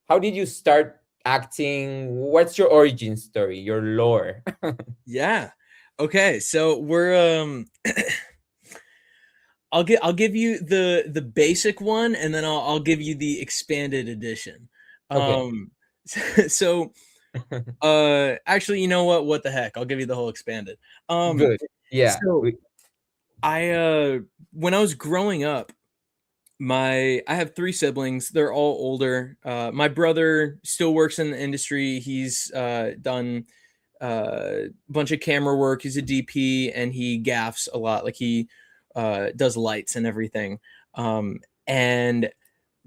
how did you start acting? What's your origin story, your lore? Yeah. Okay. So we're I'll give you the basic one, and then I'll give you the expanded edition. Okay. Um, so actually, you know what? What the heck? I'll give you the whole expanded. Um, Good. Yeah. so I when I was growing up, I have three siblings. They're all older. My brother still works in the industry. He's done a bunch of camera work. He's a DP and he gaffs a lot. Like he does lights and everything. And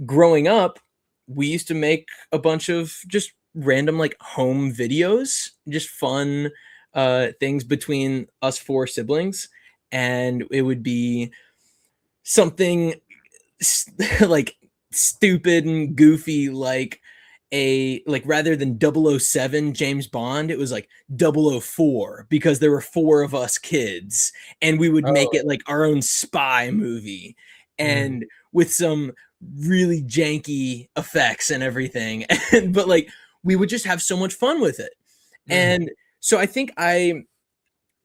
growing up, we used to make a bunch of just random like home videos, just fun things between us four siblings. And it would be something like stupid and goofy, like rather than 007 James Bond, it was like 004 because there were four of us kids and we would make it Oh. like our own spy movie Mm. and with some really janky effects and everything. And but like we would just have so much fun with it. Mm. And so I think I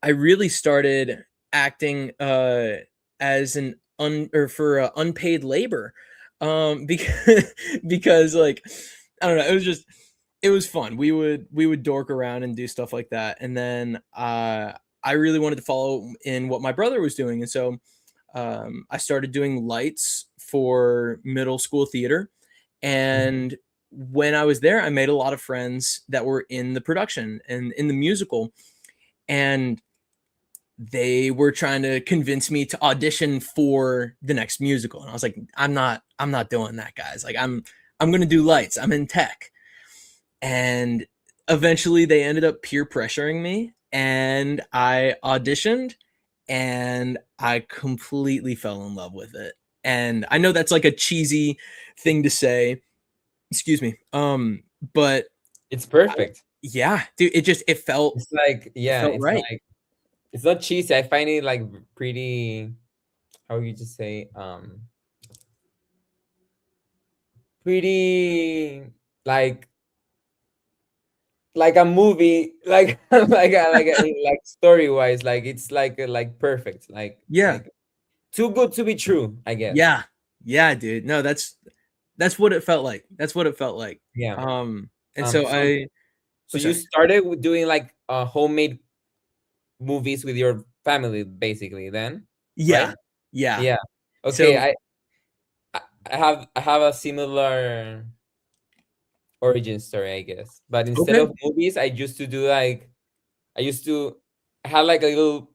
really started acting as an or for unpaid labor, because because like I don't know, it was fun. We would dork around and do stuff like that, and then I really wanted to follow in what my brother was doing, and so I started doing lights for middle school theater, Mm. and when I was there, I made a lot of friends that were in the production and in the musical, and they were trying to convince me to audition for the next musical, and I was like, I'm not doing that, guys. Like I'm going to do lights. I'm in tech. And eventually they ended up peer pressuring me and I auditioned and I completely fell in love with it. And I know that's like a cheesy thing to say, excuse me. But It's I, perfect. yeah, dude, it felt It's like, it yeah, felt it's right. like, it's not cheesy. I find it like pretty, how you just say, pretty like like a movie, like like story wise, like it's like perfect, Yeah. like too good to be true, I guess. Yeah. Yeah, dude. No, that's what it felt like. That's what it felt like. Yeah. And so So oh, you sorry. started with doing like homemade movies with your family, basically, then, Yeah. right? Yeah. Yeah. Okay. So I I have a similar origin story, I guess. But instead okay. of movies, I used to do like I used to I had like a little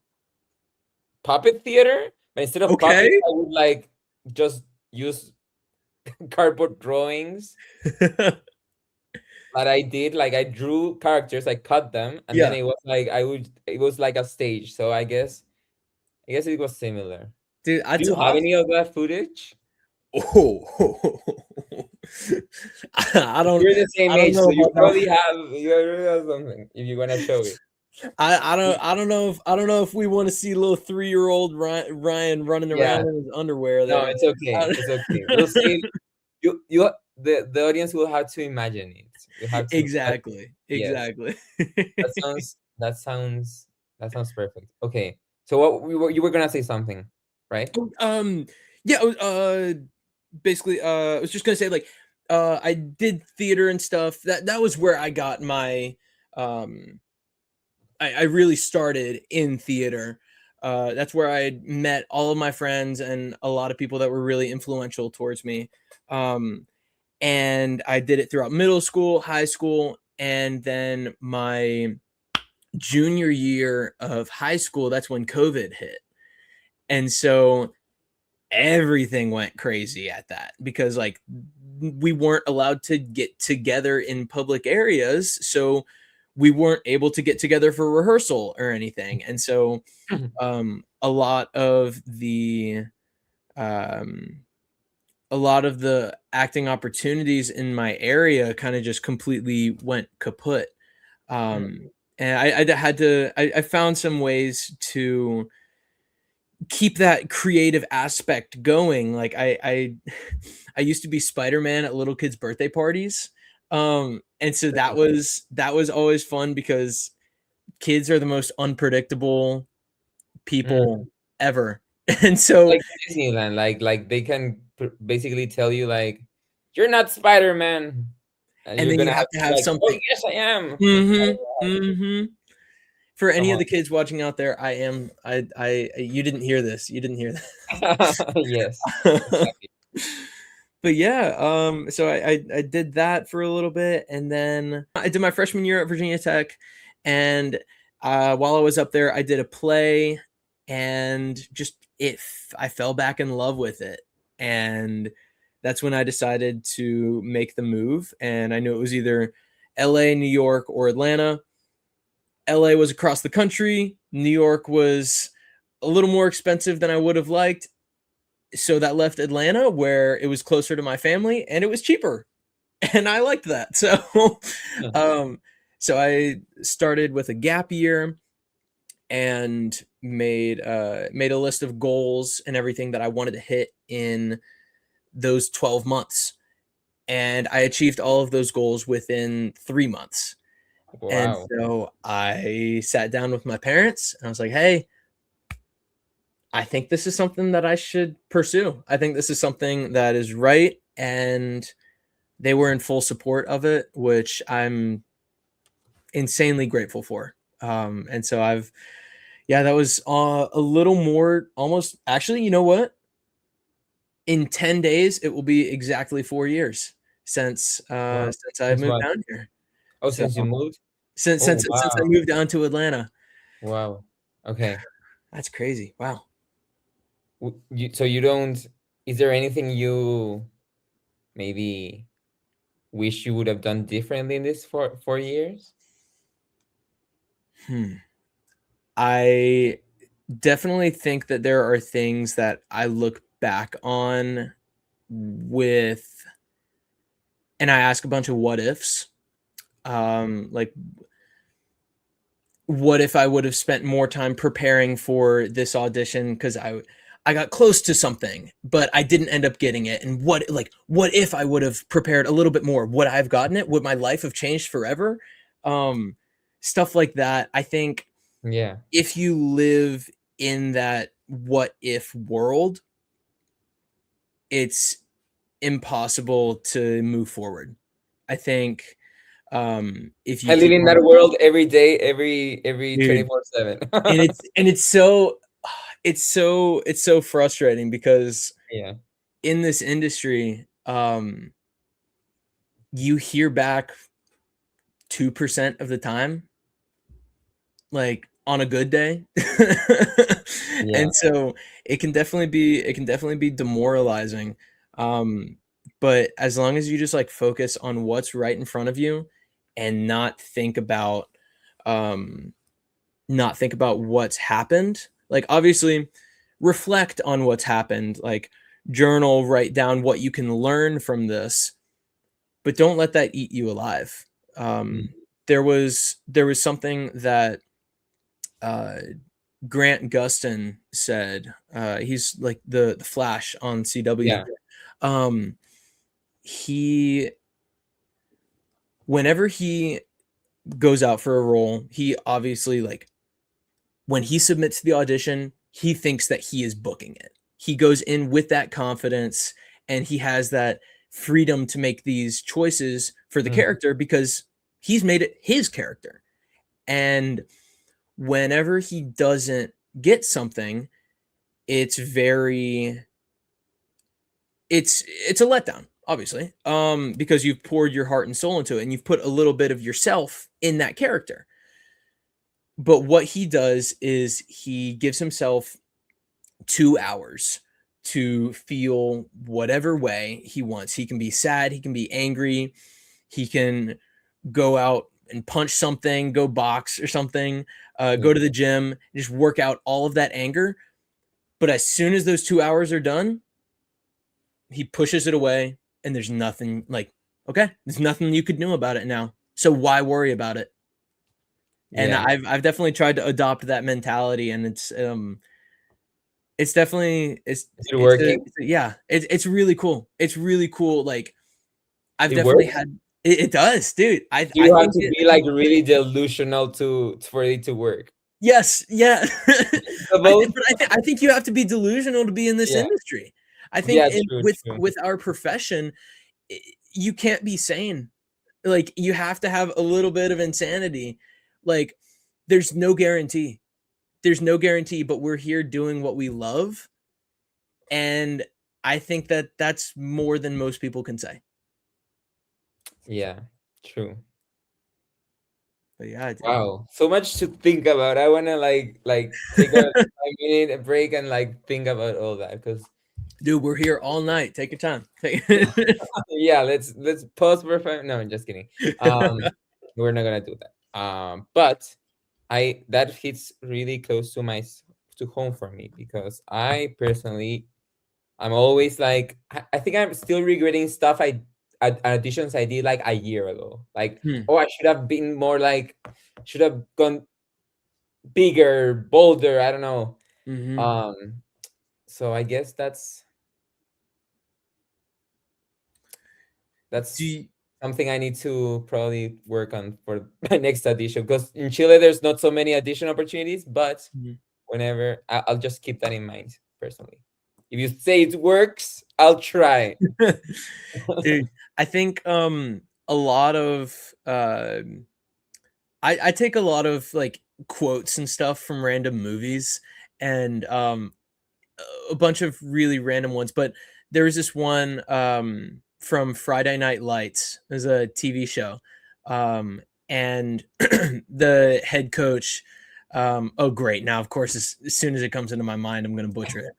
puppet theater, but instead of puppets, Okay. I would like just use cardboard drawings that I did. Like I drew characters, I cut them, and then Yeah. it was like it was like a stage. So I guess it was similar. Dude, Do that's you have any awesome. of that footage? Oh. I don't You're the same I don't age, so know you about probably that. have something if you wanna show it. I don't know if we want to see little 3-year-old Ryan running around Yeah. in his underwear No, there. it's okay. It's okay. We'll see. You the audience will have to imagine it. You have to okay. Exactly. Yes. Exactly. That sounds that sounds that sounds perfect. Okay. So what we were you were gonna say something, right? um yeah, basically I was just gonna say like I did theater and stuff. That was where I got my um I really started in theater. That's where I met all of my friends and a lot of people that were really influential towards me. Um, and I did it throughout middle school, high school, and then my junior year of high school. That's when COVID hit, and so everything went crazy at that because like we weren't allowed to get together in public areas, so we weren't able to get together for rehearsal or anything. And so a lot of um the acting opportunities in my area kind of just completely went kaput. Mm. And I had to I found some ways to keep that creative aspect going. Like I I used to be Spider-Man at little kids' birthday parties. And so that was always fun because kids are the most unpredictable people ever. And so Like Disneyland, like they can basically tell you like, you're not Spider-Man, and and you're then you gonna have have to to be have like, oh something. yes, I am. For any of Uh-huh. the kids watching out there, you didn't hear this. You didn't hear Yes, that. exactly. But yeah, so I did that for a little bit, and then I did my freshman year at Virginia Tech, and while I was up there, I did a play, and just I fell back in love with it, and that's when I decided to make the move, and I knew it was either LA, New York, or Atlanta. LA was across the country. New York was a little more expensive than I would have liked. So that left Atlanta, where it was closer to my family and it was cheaper. And I liked that. So Yeah. so I started with a gap year and made a list of goals and everything that I wanted to hit in those 12 months. And I achieved all of those goals within 3 months. And Wow. so I sat down with my parents and I was like, "Hey, I think this is something that I should pursue. I think this is something that is right." And they were in full support of it, which I'm insanely grateful for. And so that was a little more, almost, actually, you know what? In 10 days, it will be exactly 4 years Wow. since I Since moved what? down here. Oh, So since you moved? Oh, since I wow. moved down to Atlanta. Wow. Okay. That's crazy. Wow. So you don't, is there anything you maybe wish you would have done differently in this 4 years? Hmm. I definitely think that there are things that I look back on with, and I ask a bunch of what ifs. Like, what if I would have spent more time preparing for this audition because I got close to something, but I didn't end up getting it. And what if I would have prepared a little bit more? Would I have gotten it? Would my life have changed forever? Um, Stuff like that. I think Yeah. if you live in that what if world, it's impossible to move forward. I think if I you live keep in that on, world every day, every dude, 24/7. and it's so it's so frustrating because Yeah. in this industry, you hear back 2% of the time, like on a good day. Yeah. And so it can definitely be demoralizing. Um, but as long as you just like focus on what's right in front of you and um not think about what's happened, like obviously reflect on what's happened, like journal, write down what you can learn from this, but don't let that eat you alive. Mm. There was something that uh, Grant Gustin said. He's like the Flash on CW. Yeah. Um, he Whenever he goes out for a role, he obviously, like, when he submits the audition, he thinks that he is booking it. He goes in with that confidence and he has that freedom to make these choices for the Mm. character because he's made it his character. And whenever he doesn't get something, it's very it's a letdown, obviously, because you've poured your heart and soul into it and you've put a little bit of yourself in that character. But what he does is he gives himself 2 hours to feel whatever way he wants. He can be sad, he can be angry, he can go out and punch something, go box or something, Yeah. go to the gym, just work out all of that anger. But as soon as those 2 hours are done, he pushes it away, and there's nothing, like, okay, there's nothing you could do about it now. So why worry about it? And Yeah. I've definitely tried to adopt that mentality, and it's definitely Is it working? yeah, it's really cool. It's really cool. Like, I've It definitely works? had It does, dude. I You have think to it, be like really delusional to for it to work. yes, yeah. So both, I think you have to be delusional to be in this yeah, industry. I think yeah, true, true. with our profession, you can't be sane. Like you have to have a little bit of insanity. Like there's no guarantee. There's no guarantee, but we're here doing what we love, and I think that that's more than most people can say. Yeah, true. But yeah, dude. Wow, so much to think about. I wanna like take a minute, a break, and like think about all that because Dude, we're here all night. Take your time. yeah, let's pause for 5. No, I'm just kidding. Um, we're not gonna do that. But I that hits really close to to home for me because I personally I'm always like I think I'm still regretting stuff auditions I did like a year ago. Like, Hmm. oh, I should have been more like should have gone bigger, bolder. I don't know. Mm-hmm. Um, so I guess Do that's you, something I need to probably work on for my next audition because in Chile there's not so many audition opportunities, but Mhm. whenever I'll just keep that in mind personally. If you say it works, I'll try. Dude, I think a lot of I take a lot of like quotes and stuff from random movies and a bunch of really random ones, but there was this one from Friday Night Lights. It was a TV show. And the head coach, oh great. Now of course as soon as it comes into my mind, I'm gonna butcher it.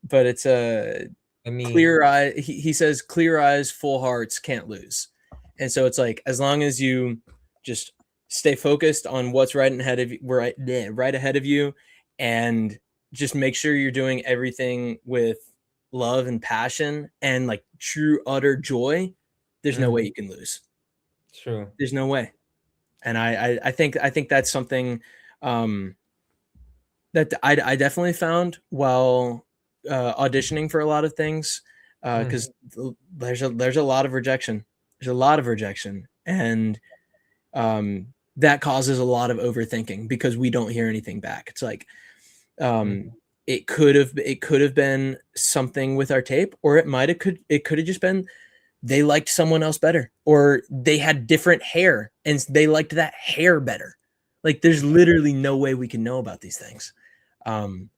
But it's a I mean, clear eye. He says clear eyes, full hearts can't lose. And so it's like as long as you just stay focused on what's right ahead of you, right ahead of you, and just make sure you're doing everything with love and passion and like true utter joy, there's no way mhm, you can lose. true. There's no way. And I think that's something um that I definitely found while auditioning for a lot of things Mhm, because there's a lot of rejection. There's a lot of rejection, and that causes a lot of overthinking because we don't hear anything back. It's like um, mhm, it could have been something with our tape, or it could have just been they liked someone else better, or they had different hair and they liked that hair better. Like there's literally no way we can know about these things. Um,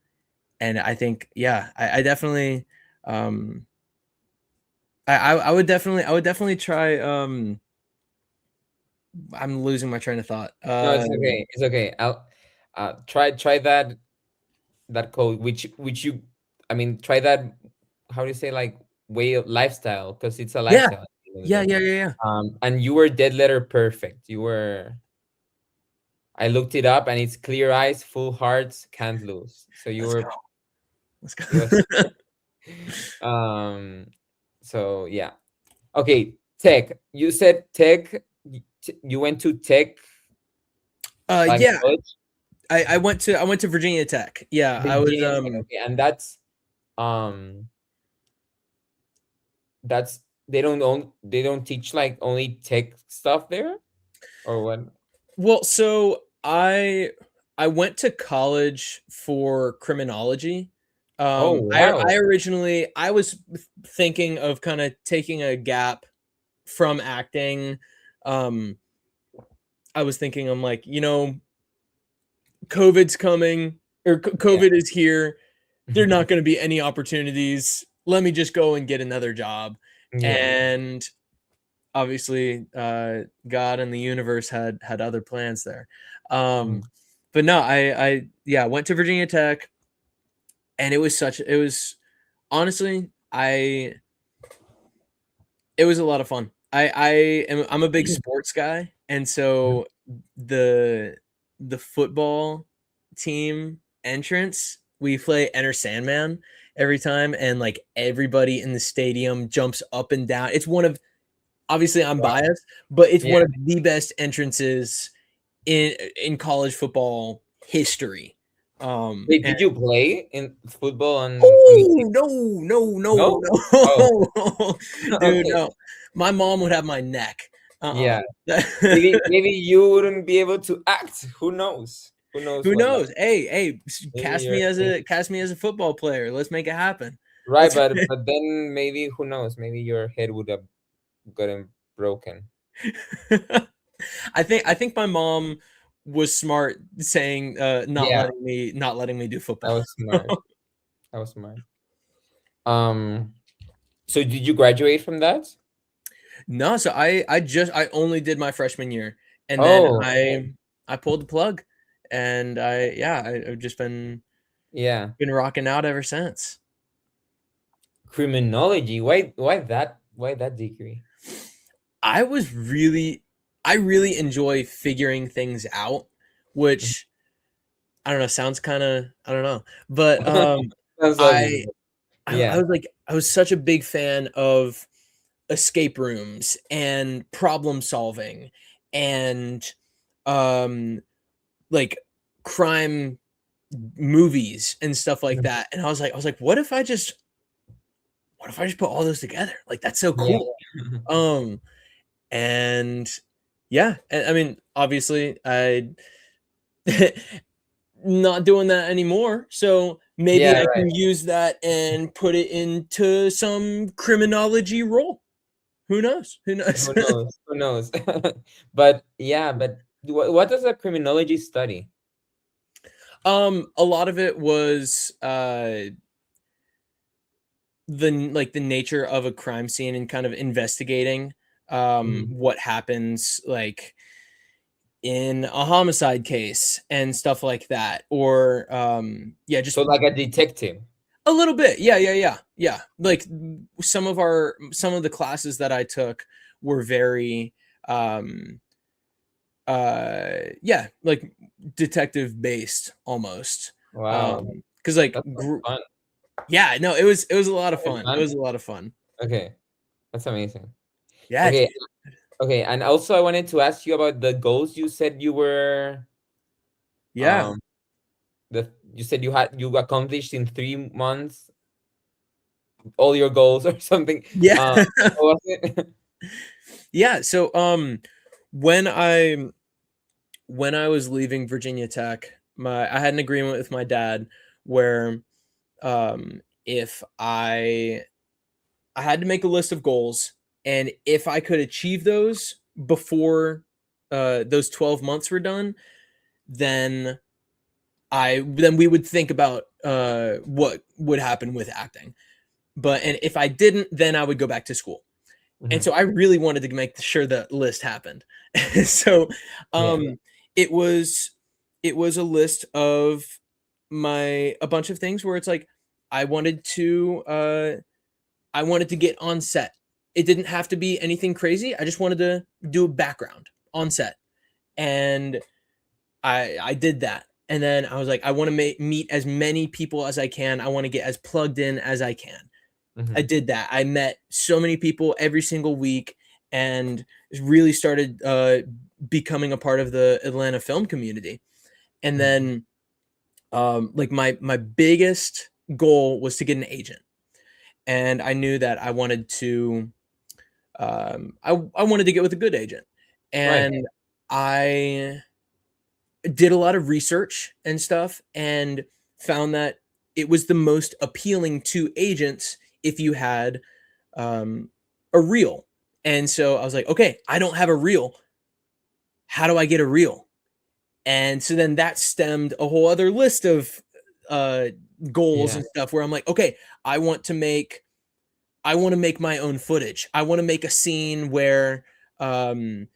and I think, yeah, I definitely, um, I would definitely try. I'm losing my train of thought. no, it's okay. It's okay. I'll try that code, which you, I mean, try that. How do you say like way of lifestyle? Because it's a Yeah, lifestyle at the end of the day. yeah. And you were dead letter perfect. You were. I looked it up, and it's clear eyes, full hearts, can't lose. So you Let's go. were. Let's go. It was. Um. So yeah. Okay. Tech. You said tech. You went to tech like Yeah, college. I went to Virginia Tech. Yeah, I was Virginia Tech, okay, and um that's they don't teach like only tech stuff there or what? well, so I went to college for criminology. Oh I wow. originally I was thinking of kind of taking a gap from acting. Um, I was thinking I'm like, you know, COVID's coming or Yeah. COVID is here. There are not going to be any opportunities. Let me just go and get another job. Yeah. And obviously, God and the universe had other plans there. Um, Mhm. but no, yeah, went to Virginia Tech, and it was honestly, I it was a lot of fun. I'm a big sports guy, and Mhm. so the the football team entrance, we play Enter Sandman every time, and like everybody in the stadium jumps up and down. It's one of obviously I'm Wow. biased, but it's Yeah. one of the best entrances in college football history. Wait, And did you play in football on the oh team? no, no, no, No? Oh, no, dude, okay. no. My mom would have my neck. Yeah. Uh-uh. Maybe you wouldn't be able to act. Who knows? Who knows Who what like knows? Hey, maybe you're cast me as a football player. Let's make it happen. right, Let's but then maybe who knows? Maybe your head would have gotten broken. I think my mom was smart saying Yeah, not letting me do that football. was smart. That was smart. Um, so did you graduate from that? No, so I only did my freshman year, and then Oh, okay. I pulled the plug, and I've just Yeah. been rocking out ever since. Criminology. Why that degree? I was really I really enjoy figuring things out, Mhm. which I don't know, sounds kind of I don't know, but Sounds obvious. I I Yeah. was like I was such a big fan of escape rooms and problem solving and um like crime movies and stuff like Mhm. that. And I was like, what if I just put all those together? Like that's so Yeah. cool. Um and yeah, and I mean, obviously I not doing that anymore. So maybe Yeah, I right. can use that and put it into some criminology role. Who knows? Who knows? Who knows? Who knows? But yeah, but what does a criminology study? A lot of it was the nature of a crime scene and kind of investigating Mhm. what happens like in a homicide case and stuff like that, or yeah, So just like a detective. a little bit. Yeah. Like some of the classes that I took were very um yeah, like detective based almost. Wow, Because like that's so fun. yeah, no, it was a lot of Very fun. It fun. was a lot of fun. Okay, that's amazing. Yeah, Okay, dude. okay, and also I wanted to ask you about the goals you said you were Yeah. um you said you accomplished in 3 months all your goals or something. Yeah. What was it? Yeah, so when I when I was leaving Virginia Tech, my I had an agreement with my dad where if I had to make a list of goals, and if I could achieve those before those 12 months were done, then then we would think about what would happen with acting. But and if I didn't, then I would go back to school. And Mhm. so I really wanted to make sure the list happened. So Yeah, um it was it was a list of my a bunch of things where it's like I wanted to I wanted to get on set. It didn't have to be anything crazy. I just wanted to do a background on set. And I did that. And then I was like, I want to meet as many people as I can. I want to get as plugged in as I can. I mhm, did that. I met so many people every single week and really started becoming a part of the Atlanta film community. And mhm. then like my biggest goal was to get an agent. And I knew that I wanted to I wanted to get with a good agent. Right. And I did a lot of research and stuff and found that it was the most appealing to agents if you had um, a reel. And so I was like, okay, I don't have a reel. How do I get a reel? And so then that stemmed a whole other list of uh, goals Yeah. and stuff where I'm like, okay, I want to make I want to make my own footage. I want to make a scene where um,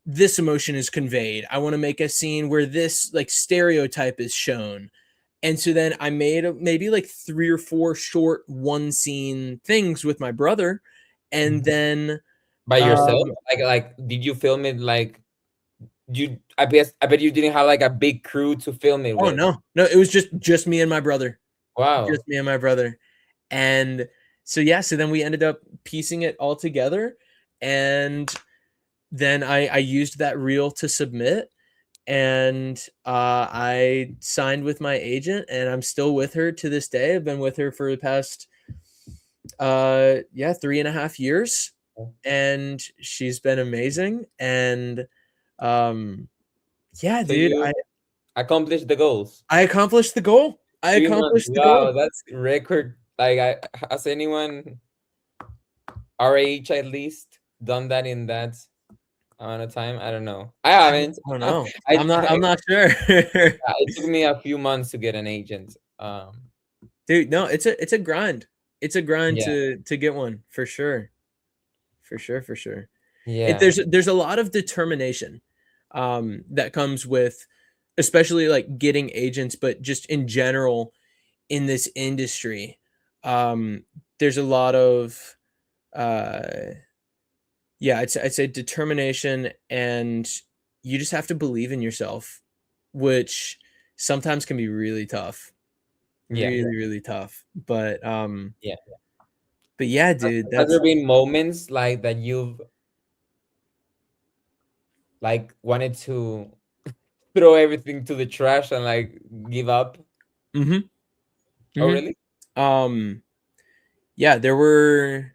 this emotion is conveyed. I want to make a scene where this like stereotype is shown. And so then I made maybe like 3 or 4 short one scene things with my brother. And Mhm. then, By yourself? um, Like did you film it like I bet you didn't have like a big crew to film it oh with. no, it was just me and my brother, Wow. just me and my brother. And so, yeah, so then we ended up piecing it all together. And then I used that reel to submit and I signed with my agent, and I'm still with her to this day. I've been with her for the past 3.5 years, and she's been amazing. And um, yeah, So dude, you accomplished the goals. I accomplished the goal. I 3 months. accomplished the goal. Wow, that's record. Like, has anyone our age at least done that in that amount of time? I don't know. I haven't. I don't know. I, I'm not sure. it took me a few months to get an agent. Dude, no, it's a grind. It's a grind Yeah, to get one for sure. For sure, for sure. yeah, There's a lot of determination that comes with, especially like getting agents, but just in general in this industry. Um, there's a lot of uh yeah, I'd say determination, and you just have to believe in yourself, which sometimes can be really tough. yeah, Really, really tough. yeah. But yeah, dude, Has there that's been moments like that you've like wanted to throw everything to the trash and like give up? mhm, Oh, mhm. really? Um, yeah, there were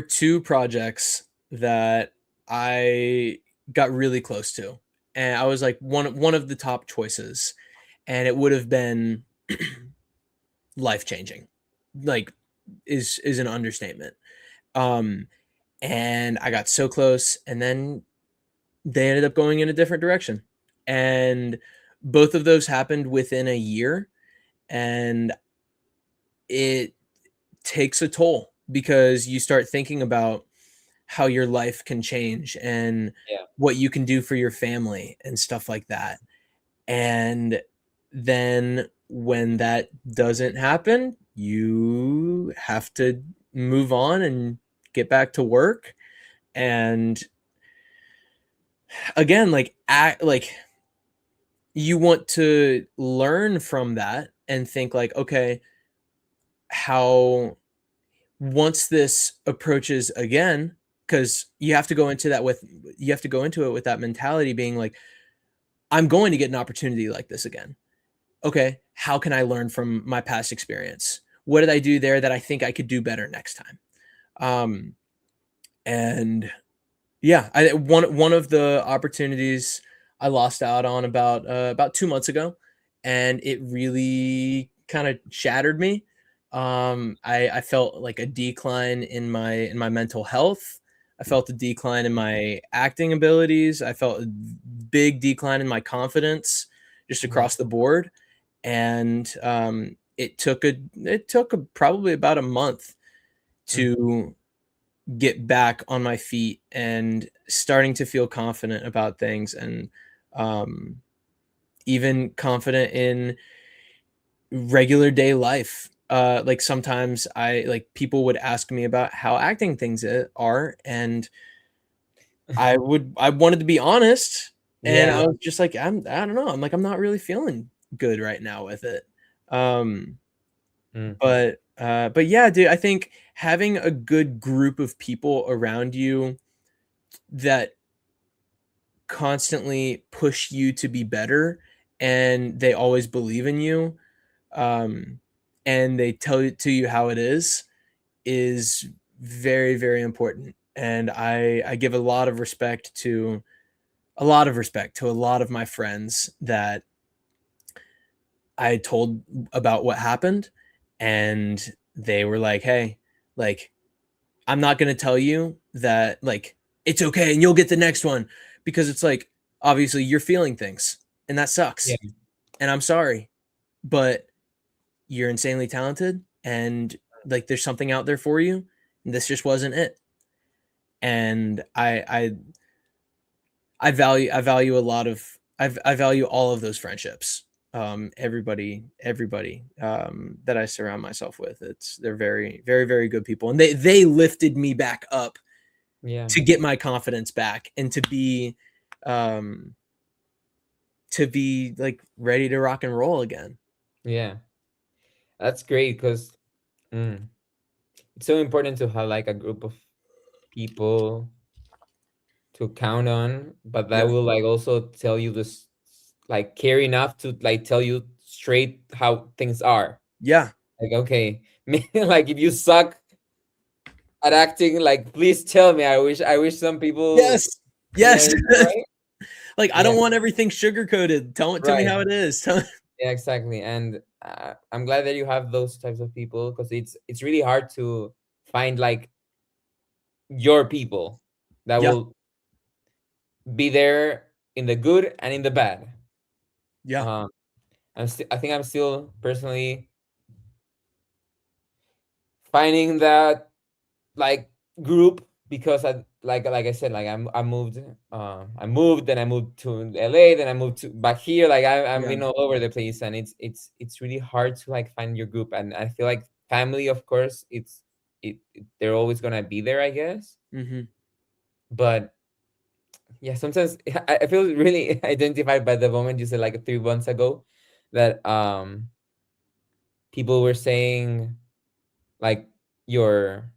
2 projects that I got really close to, and I was like one of the top choices, and it would have been life-changing. Like, is an understatement. Um, and I got so close, and then they ended up going in a different direction. And both of those happened within a year, and it takes a toll because you start thinking about how your life can change and Yeah, what you can do for your family and stuff like that. And then when that doesn't happen, you have to move on and get back to work. And again, like act like you want to learn from that and think like, okay, how once this approaches again, because you have to go into it with that mentality being like, I'm going to get an opportunity like this again. Okay, how can I learn from my past experience? What did I do there that I think I could do better next time? Um, and yeah, I one of the opportunities I lost out on about 2 months ago, and it really kind of shattered me. I felt like a decline in my mental health. I felt a decline in my acting abilities. I felt a big decline in my confidence just yeah, across the board. And it took probably about a month mm, to get back on my feet and starting to feel confident about things, and um, even confident in regular day life. Like sometimes people would ask me about how acting things are, and I wanted to be honest, and I yeah, was just like, I don't know. I'm like, I'm not really feeling good right now with it. Um, mm, but yeah, dude, I think having a good group of people around you that constantly push you to be better, and they always believe in you, um, and they tell it to you how it is very, very important. And I give a lot of respect to a lot of my friends that I told about what happened, and they were like, "Hey, like, I'm not gonna tell you that like it's okay and you'll get the next one," because it's like obviously you're feeling things and that yeah, sucks. And I'm sorry, but you're insanely talented, and like there's something out there for you. And this just wasn't it. And I value a lot of I value all of those friendships. Everybody that I surround myself with, they're very, very, very good people, and they lifted me back up yeah, to get my confidence back and um to be like ready to rock and roll again. yeah. That's great because it's so important to have like a group of people to count on, but that Yeah. will like also tell you this, like care enough to like tell you straight how things are. Yeah. Like, okay, like if you suck, at acting. Like, please tell me. I wish some people. Yes. Yeah, Yes. right. Like, I Yeah, don't want everything sugar coated. Tell me right. how it is. Yeah, exactly. And I'm glad that you have those types of people, because it's really hard to find like your people that Yeah. will be there in the good and in the bad. Yeah. Um, I think I'm still personally finding that like group, because like I said, like I moved, then I moved to LA, then I moved to back here. Like I'm Yeah. been all over the place, and it's really hard to like find your group. And I feel like family, of course, they're always gonna be there, I guess. Mm-hmm. But yeah, sometimes I feel really identified by the moment you said like 3 months ago that people were saying like your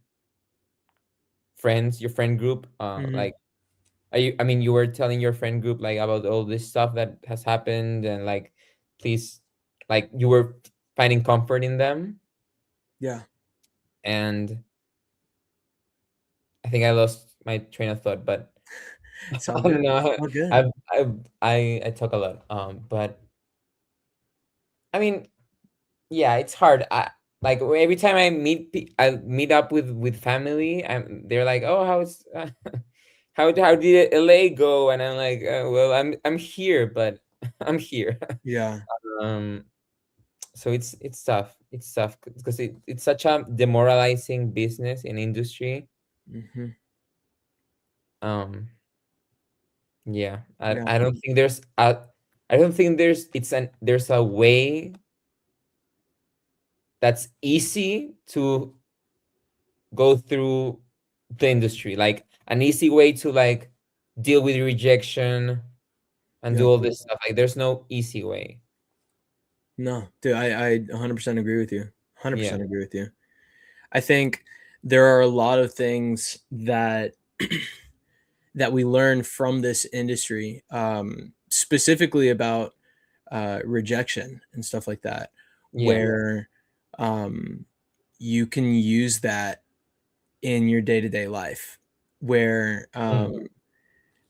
your friend group, Mm-hmm. like, I mean, you were telling your friend group like about all this stuff that has happened, and like, please, like, you were finding comfort in them. Yeah. And I think I lost my train of thought, but It's all I don't good. know. All good. I talk a lot, but I mean, yeah, it's hard. Like, every time I meet up with family, and they're like, "Oh, how's how did LA go?" And I'm like, "Well, I'm here, but I'm here." Yeah. um, so it's tough. It's tough because it's such a demoralizing business and industry. Mm-hmm. Um, yeah, Yeah. I don't think I don't think there's a way that's easy to go through the industry, like an easy way to like deal with rejection and do Yeah. all this stuff. Like, there's no easy way. No, dude, I 100% agree with you. Yeah. 100% agree with you. I think there are a lot of things that that we learn from this industry, specifically about rejection and stuff like that, Yeah. where um, you can use that in your day to day life. Where, Mm.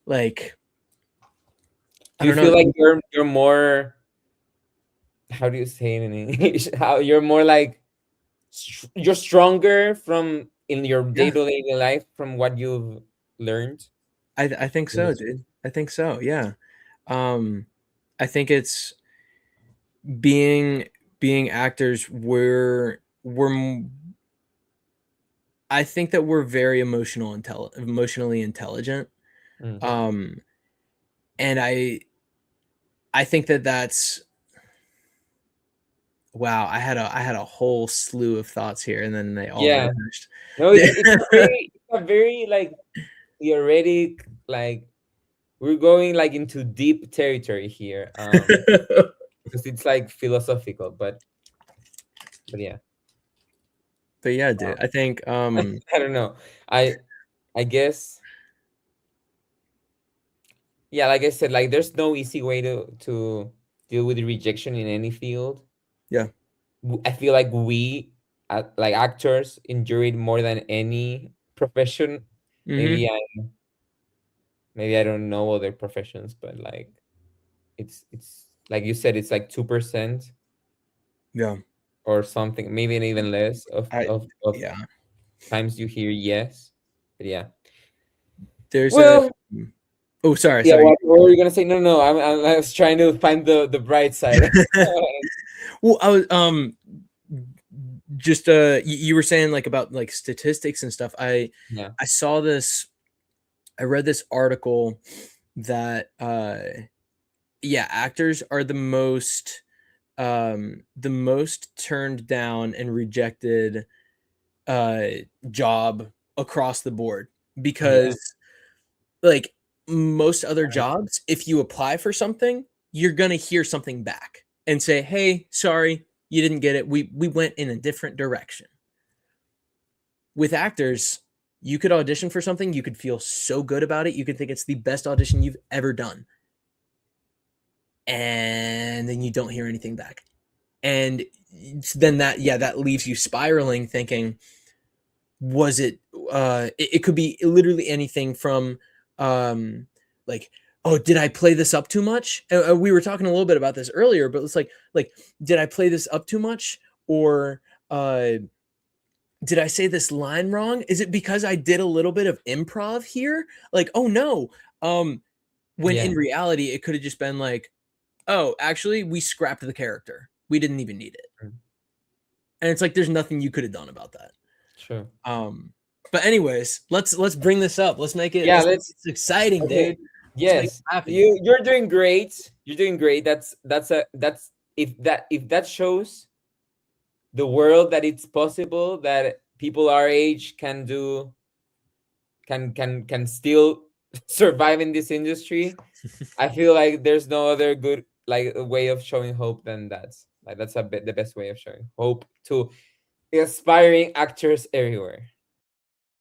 like, I Do you don't know. feel like you're more, how do you say it in English? How you're more like you're stronger from in your Yeah, day-to-day life from what you've learned I think in so, this. dude. I think so. Yeah. Um, I think it's being being actors. I think that we're very emotionally intelligent. Mm. Um, and I think that that's wow. I had a whole slew of thoughts here, and then they all Yeah. vanished. No, it's a very like theoretic, like, we're going like into deep territory here. Because it's like philosophical, but yeah. But yeah, dude, I think I don't know. I I guess, yeah, like I said, like, there's no easy way to deal with rejection in any field. yeah. I feel like like actors endure it more than any profession. Hmm. Maybe I don't know other professions, but like, it's like you said, it's like 2% Yeah. or something, maybe even less I of yeah. times you hear yes. But yeah. There's a Well, oh, sorry, yeah. sorry. What were you gonna say? No, no. I was trying to find the bright side. Well, I was just you were saying like about like statistics and stuff. Yeah. I saw this I read this article that yeah, actors are the most turned down and rejected uh job across the board Yeah. because like most other jobs, if you apply for something, you're going to hear something back and say, "Hey, sorry, you didn't get it. We went in a different direction." With actors, you could audition for something, you could feel so good about it, you could think it's the best audition you've ever done. And then you don't hear anything back. And then that leaves you spiraling thinking, was it it could be literally anything from like, oh, did I play this up too much? We were talking a little bit about this earlier, but it's like did I play this up too much, or did I say this line wrong? Is it because I did a little bit of improv here? Like, oh no. When in Yeah. reality, it could have just been like, oh, actually, we scrapped the character. We didn't even need it. Mm. And it's like there's nothing you could have done about that. True. But anyways, let's bring this up. Let's make it. Yeah, It's exciting, okay. dude. Let's make it Yes. happen. You're doing great. You're doing great. That's if that shows the world that it's possible that people our age can do, can still survive in this industry. I feel like there's no other good like way of showing hope than that. Like that's the best way of showing hope to aspiring actors everywhere.